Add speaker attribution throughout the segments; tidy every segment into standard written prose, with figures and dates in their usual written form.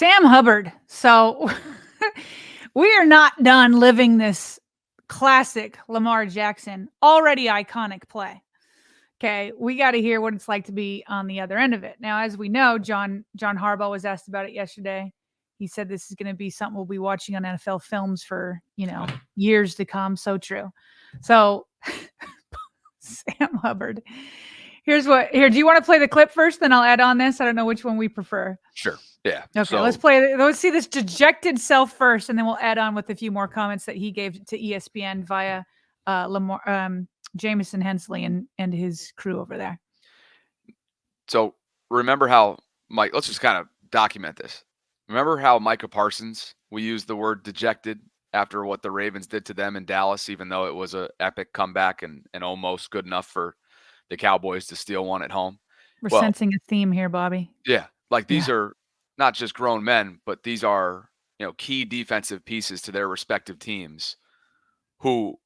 Speaker 1: Sam Hubbard. So we are not done living this classic Lamar Jackson, already iconic play. Okay, we got to hear what it's like to be on the other end of it. Now, as we know, John Harbaugh was asked about it yesterday. He said this is going to be something we'll be watching on NFL films for, years to come. So true. So Sam Hubbard. Here, do you want to play the clip first? Then I'll add on this. I don't know which one we prefer.
Speaker 2: Sure. Yeah.
Speaker 1: Okay, let's see this dejected self first, and then we'll add on with a few more comments that he gave to ESPN via Lamar, Jamison Hensley and his crew over there.
Speaker 2: So remember how let's just kind of document this. Remember how Micah Parsons, we used the word dejected after what the Ravens did to them in Dallas, even though it was an epic comeback and almost good enough for the Cowboys to steal one at home.
Speaker 1: We're sensing a theme here, Bobby.
Speaker 2: Yeah. These are not just grown men, but these are, key defensive pieces to their respective teams who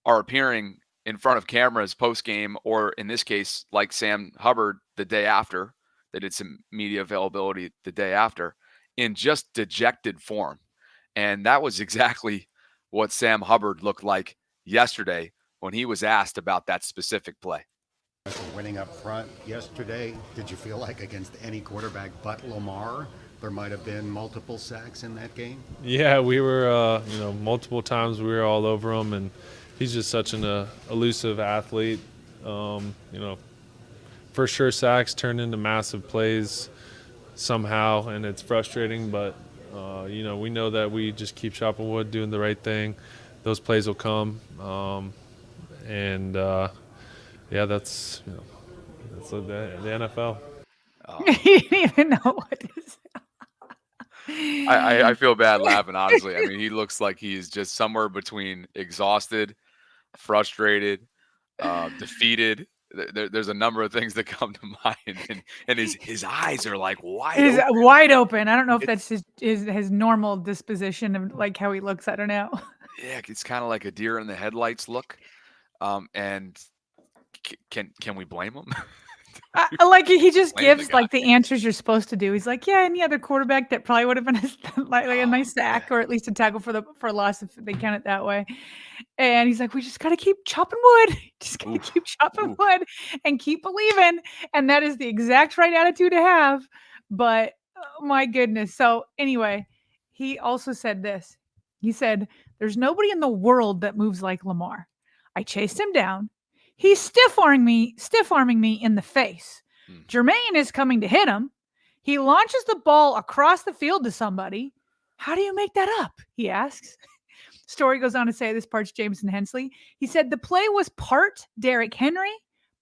Speaker 2: are appearing in front of cameras post-game, or in this case, like Sam Hubbard the day after, they did some media availability the day after, in just dejected form. And that was exactly what Sam Hubbard looked like yesterday when he was asked about that specific play.
Speaker 3: Winning up front yesterday, did you feel like against any quarterback but Lamar, there might have been multiple sacks in that game?
Speaker 4: Yeah, we were, multiple times we were all over him, and he's just such an elusive athlete. For sure sacks turn into massive plays somehow, and it's frustrating, but, we know that we just keep chopping wood, doing the right thing. Those plays will come. That's the NFL.
Speaker 1: You didn't even know what to say.
Speaker 2: I feel bad laughing, honestly. I mean, he looks like he's just somewhere between exhausted, frustrated, defeated. There's a number of things that come to mind, and his eyes are like
Speaker 1: wide open. I don't know if that's his normal disposition of like how he looks. I don't know.
Speaker 2: Yeah, it's kind of like a deer in the headlights look. And can we blame him?
Speaker 1: He just gives the answers you're supposed to do. He's like, yeah, any other quarterback that probably would have been a nice sack or at least a tackle for a loss if they count it that way. And he's like, we just got to keep chopping wood. Just got to keep chopping wood and keep believing. And that is the exact right attitude to have. But oh my goodness. So anyway, he also said this. He said, there's nobody in the world that moves like Lamar. I chased him down. He's stiff-arming me in the face. Jermaine is coming to hit him. He launches the ball across the field to somebody. How do you make that up? He asks. Story goes on to say, this part's Jamison Hensley. He said the play was part Derrick Henry,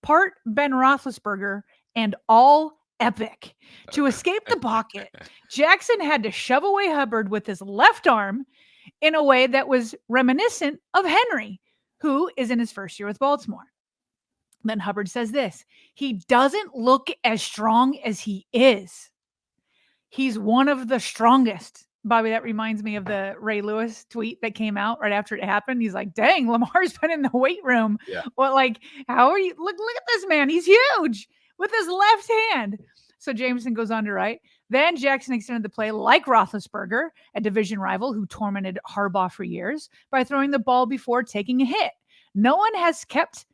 Speaker 1: part Ben Roethlisberger, and all epic. To escape the pocket, Jackson had to shove away Hubbard with his left arm in a way that was reminiscent of Henry, who is in his first year with Baltimore. Then Hubbard says this, he doesn't look as strong as he is. He's one of the strongest. Bobby, that reminds me of the Ray Lewis tweet that came out right after it happened. He's like, dang, Lamar's been in the weight room.
Speaker 2: Yeah.
Speaker 1: Well, how are you? Look at this man. He's huge with his left hand. So Jameson goes on to write, then Jackson extended the play like Roethlisberger, a division rival who tormented Harbaugh for years, by throwing the ball before taking a hit. No one has kept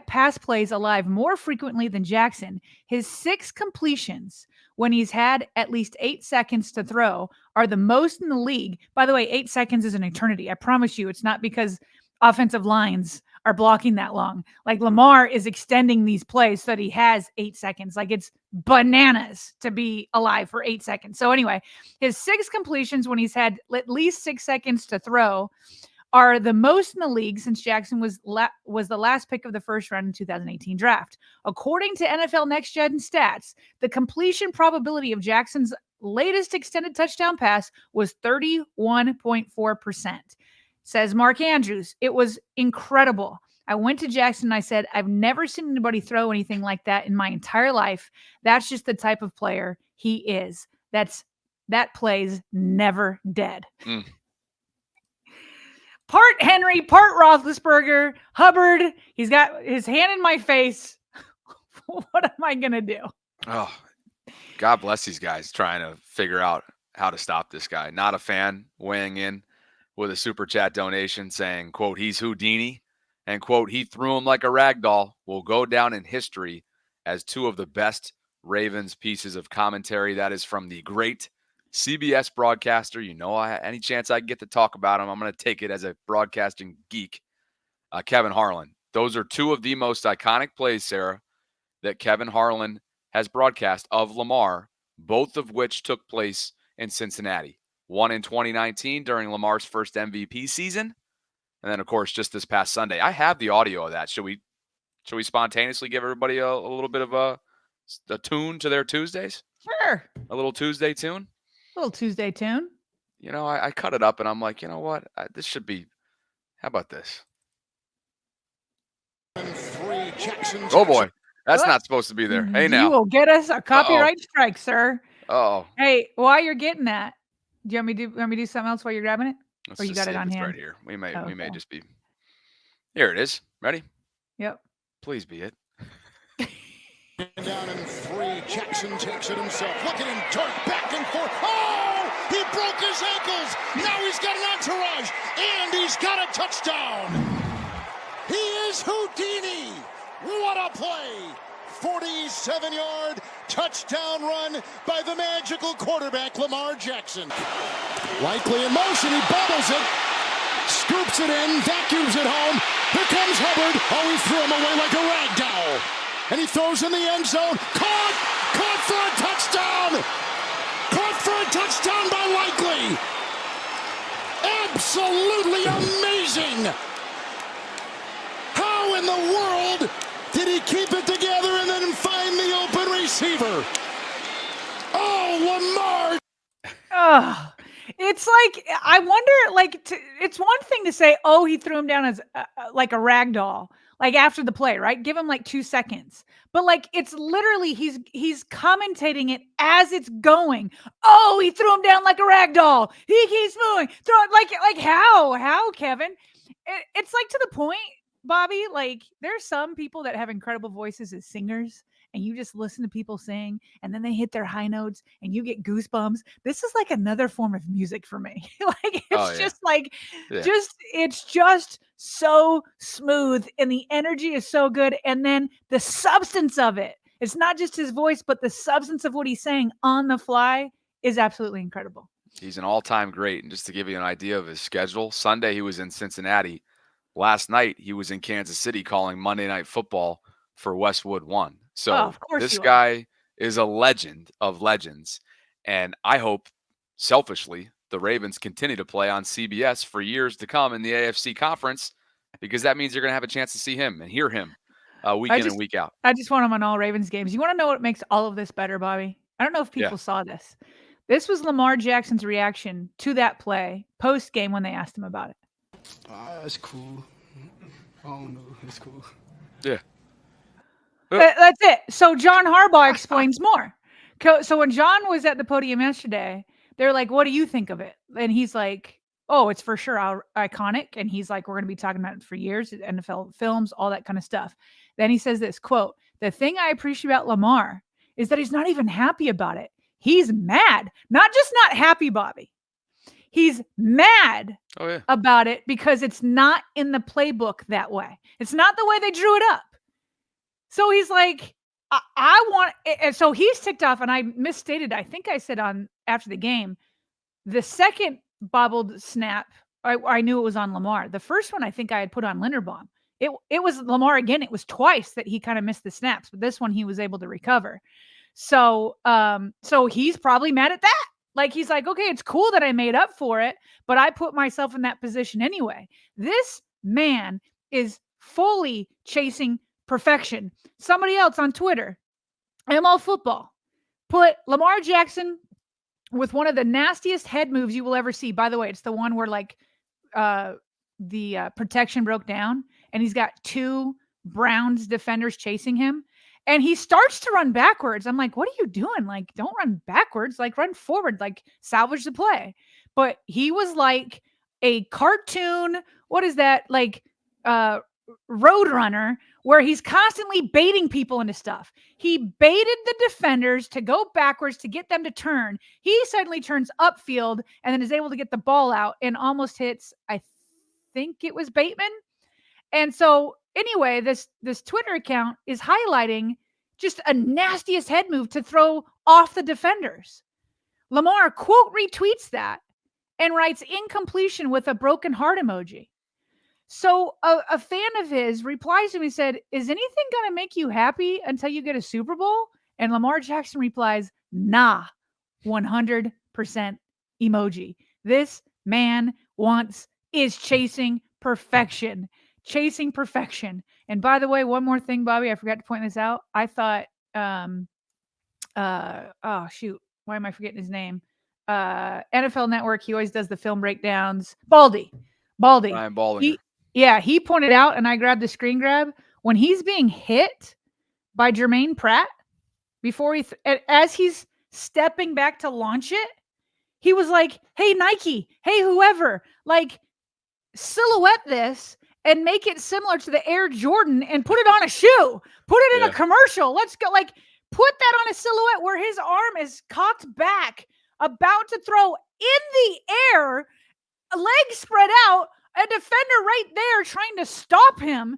Speaker 1: pass plays alive more frequently than Jackson. His 6 completions when he's had at least 8 seconds to throw are the most in the league. By the way, 8 seconds is an eternity. I promise you, it's not because offensive lines are blocking that long. Lamar is extending these plays so that he has 8 seconds. It's bananas to be alive for 8 seconds. So anyway, his 6 completions when he's had at least 6 seconds to throw are the most in the league since Jackson was the last pick of the first round in 2018 draft. According to NFL Next Gen stats, the completion probability of Jackson's latest extended touchdown pass was 31.4%. Says Mark Andrews, it was incredible. I went to Jackson and I said, I've never seen anybody throw anything like that in my entire life. That's just the type of player he is. That play's never dead. Part Henry, part Roethlisberger, Hubbard. He's got his hand in my face. What am I going to do?
Speaker 2: Oh, God bless these guys trying to figure out how to stop this guy. Not a fan weighing in with a super chat donation saying, quote, he's Houdini, and quote, he threw him like a rag doll, will go down in history as two of the best Ravens pieces of commentary. That is from the great CBS broadcaster. You know, any chance I get to talk about him, I'm going to take it as a broadcasting geek. Kevin Harlan. Those are two of the most iconic plays, Sarah, that Kevin Harlan has broadcast of Lamar, both of which took place in Cincinnati. One in 2019 during Lamar's first MVP season, and then, of course, just this past Sunday. I have the audio of that. Should we spontaneously give everybody a little bit of a tune to their Tuesdays?
Speaker 1: Sure.
Speaker 2: A little Tuesday tune?
Speaker 1: A little Tuesday tune.
Speaker 2: You know, I cut it up, and I'm like, you know what? This should be – how about this? Oh, boy. That's not supposed to be there. Hey, now.
Speaker 1: You will get us a copyright strike, sir.
Speaker 2: Oh.
Speaker 1: Hey, while you're getting that, do you want me to do something else while you're grabbing it?
Speaker 2: Let's
Speaker 1: or you got it on hand?
Speaker 2: Right here. We may just be. Here it is. Ready?
Speaker 1: Yep.
Speaker 2: Please be it.
Speaker 5: Down in 3, Jackson takes it himself. Look at him dart back and forth. Oh, he broke his ankles. Now he's got an entourage, and he's got a touchdown. He is Houdini. What a play. 47-yard touchdown run by the magical quarterback, Lamar Jackson. Likely in motion, he bobbles it, scoops it in, vacuums it home. Here comes Hubbard. Oh, he threw him away like a rag doll. And he throws in the end zone. Caught for a touchdown. Caught for a touchdown by Likely. Absolutely amazing. How in the world did he keep it together and then find the open receiver? Oh, Lamar.
Speaker 1: Oh, it's like, I wonder, like, it's one thing to say, oh, he threw him down as like a rag doll, like after the play, right? Give him like 2 seconds. But like, it's literally, he's commentating it as it's going. Oh, he threw him down like a rag doll. He keeps moving. Like how, Kevin? It's like to the point, Bobby, like there's some people that have incredible voices as singers, and you just listen to people sing and then they hit their high notes and you get goosebumps. This is like another form of music for me. Like it's just like, it's just so smooth and the energy is so good. And then the substance of it, it's not just his voice, but the substance of what he's saying on the fly is absolutely incredible.
Speaker 2: He's an all-time great. And just to give you an idea of his schedule, Sunday he was in Cincinnati. Last night, he was in Kansas City calling Monday Night Football for Westwood One. So this guy is a legend of legends. And I hope, selfishly, the Ravens continue to play on CBS for years to come in the AFC Conference, because that means you're going to have a chance to see him and hear him week in and week out.
Speaker 1: I just want him on all Ravens games. You want to know what makes all of this better, Bobby? I don't know if people saw this. This was Lamar Jackson's reaction to that play post-game when they asked him about it.
Speaker 5: That's cool. I don't know. It's cool.
Speaker 2: Yeah.
Speaker 1: That's it. So John Harbaugh explains more. So when John was at the podium yesterday, they're like, what do you think of it? And he's like, oh, it's for sure iconic. And he's like, we're going to be talking about it for years, NFL films, all that kind of stuff. Then he says this, quote, the thing I appreciate about Lamar is that he's not even happy about it. He's mad. Not just not happy, Bobby. He's mad about it because it's not in the playbook that way. It's not the way they drew it up. So he's like, I want it. And so he's ticked off, and I misstated. I think I said after the game, the second bobbled snap, I knew it was on Lamar. The first one I think I had put on Linderbaum. It was Lamar again. It was twice that he kind of missed the snaps, but this one he was able to recover. So he's probably mad at that. Like, he's like, okay, it's cool that I made up for it, but I put myself in that position anyway. This man is fully chasing perfection. Somebody else on Twitter, ML Football, put Lamar Jackson with one of the nastiest head moves you will ever see. By the way, it's the one where like the protection broke down and he's got 2 Browns defenders chasing him. And he starts to run backwards. I'm like, what are you doing? Like, don't run backwards. Like, run forward. Like, salvage the play. But he was like a cartoon. What is that? Like, Roadrunner where he's constantly baiting people into stuff. He baited the defenders to go backwards to get them to turn. He suddenly turns upfield and then is able to get the ball out and almost hits, I think it was Bateman. And so anyway, this Twitter account is highlighting just a nastiest head move to throw off the defenders. Lamar quote retweets that and writes incompletion with a broken heart emoji. So a fan of his replies to him and said, is anything going to make you happy until you get a Super Bowl? And Lamar Jackson replies, nah, 100% emoji. This man is chasing perfection. Chasing perfection. And by the way, one more thing, Bobby, I forgot to point this out. I thought, oh shoot, why am I forgetting his name? NFL Network, he always does the film breakdowns. Baldy.
Speaker 2: Ryan Baldinger.
Speaker 1: He pointed out, and I grabbed the screen grab, when he's being hit by Jermaine Pratt, before as he's stepping back to launch it, he was like, hey, Nike, hey, whoever, like, silhouette this and make it similar to the Air Jordan and put it on a shoe. Put it in a commercial. Let's go. Like, put that on a silhouette where his arm is cocked back, about to throw in the air, legs spread out, a defender right there trying to stop him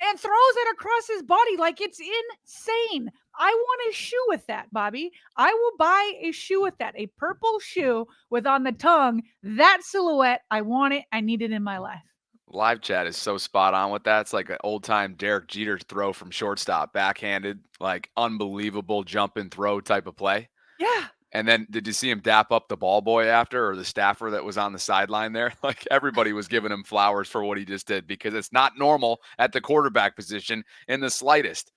Speaker 1: and throws it across his body like it's insane. I want a shoe with that, Bobby. I will buy a shoe with that, a purple shoe with on the tongue, that silhouette. I want it. I need it in my life.
Speaker 2: Live chat is so spot on with that. It's like an old-time Derek Jeter throw from shortstop, backhanded, like unbelievable jump and throw type of play.
Speaker 1: Yeah.
Speaker 2: And then did you see him dap up the ball boy after, or the staffer that was on the sideline there? Like everybody was giving him flowers for what he just did, because it's not normal at the quarterback position in the slightest.